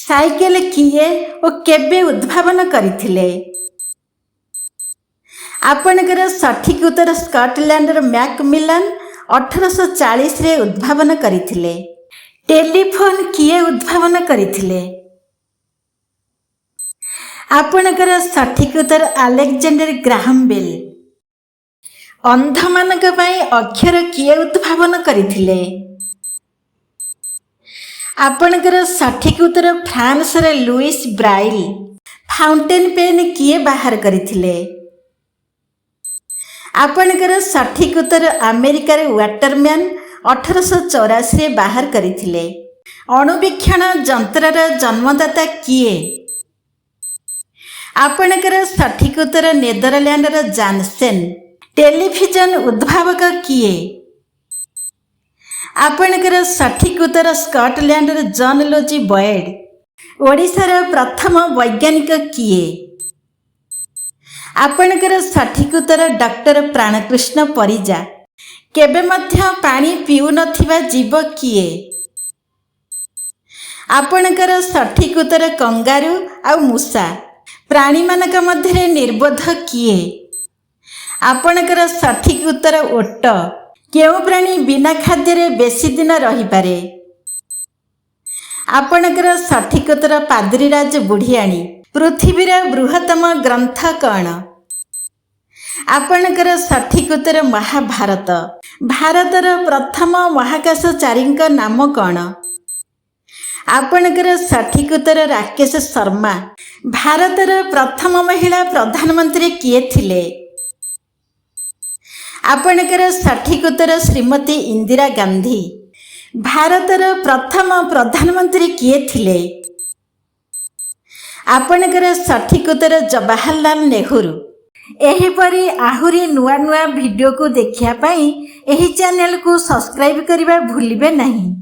Cycle किए और केबे उद्भावन करथिले? आपणकर सठिक उत्तर स्कॉटलैंडर मैकमिलन 1840 रे उद्भावन करथिले। टेलीफोन किए उद्भावन करथिले? आपणकर सठिक उत्तर अलेक्जेंडर ग्राहम बेल। अंध मानक पई अक्षर किए उद्भावन करथिले? आपणकर सठिक उत्तर फ्रांस रे लुइस ब्राइल। फाउंटेन पेन किए बाहर करथिले? आपणकर सठिक उत्तर अमेरिका रे वाटरमैन 1884 रे बाहर करथिले। अणुवीक्षण यंत्रर जन्मदाता किए? आपणकर सठिक उत्तर नेदरलैंडर जानसेन। टेलीविजन उद्भावक किए? आपणकर सठिक उत्तर स्कॉटलैंडर जॉन लोजी बॉयड। ओडिशार प्रथम वैज्ञानिक किए? आपणकर सठिक उत्तर डॉक्टर प्राणकृष्ण परिजा। केबे मध्य पानी पिउ नथिबा जीव किए? आपणकर सठिक उत्तर कंगारू आउ मूसा। प्राणी मानक मध्य निर्बोध किए? आपणकर सठिक उत्तर ओट। केउ प्राणी बिना खाद्य बेसी दिन रही पारे? आपणकर सठिक उत्तर पाद्रीराज बुढ़ियाणी। पृथ्वीर बृहत्तम ग्रंथ कौन? आपणकर सठिक उत्तर महाभारत। भारतर प्रथम महाकाशचारी नाम कौन? आपणकर सठिक उत्तर राकेश शर्मा। भारतर प्रथम महिला प्रधानमंत्री किए थिले? आपणकर सठिक उत्तर श्रीमती इंदिरा गांधी। भारतर प्रथम प्रधानमंत्री किए थिले? आपणकर सठिक उत्तर जवाहरलाल नेहरू। एहीपरि आहुरी नुआ नुआ वीडियो को देखिया पाई एही चैनल को सब्सक्राइब करिबा भूलिबे नहीं।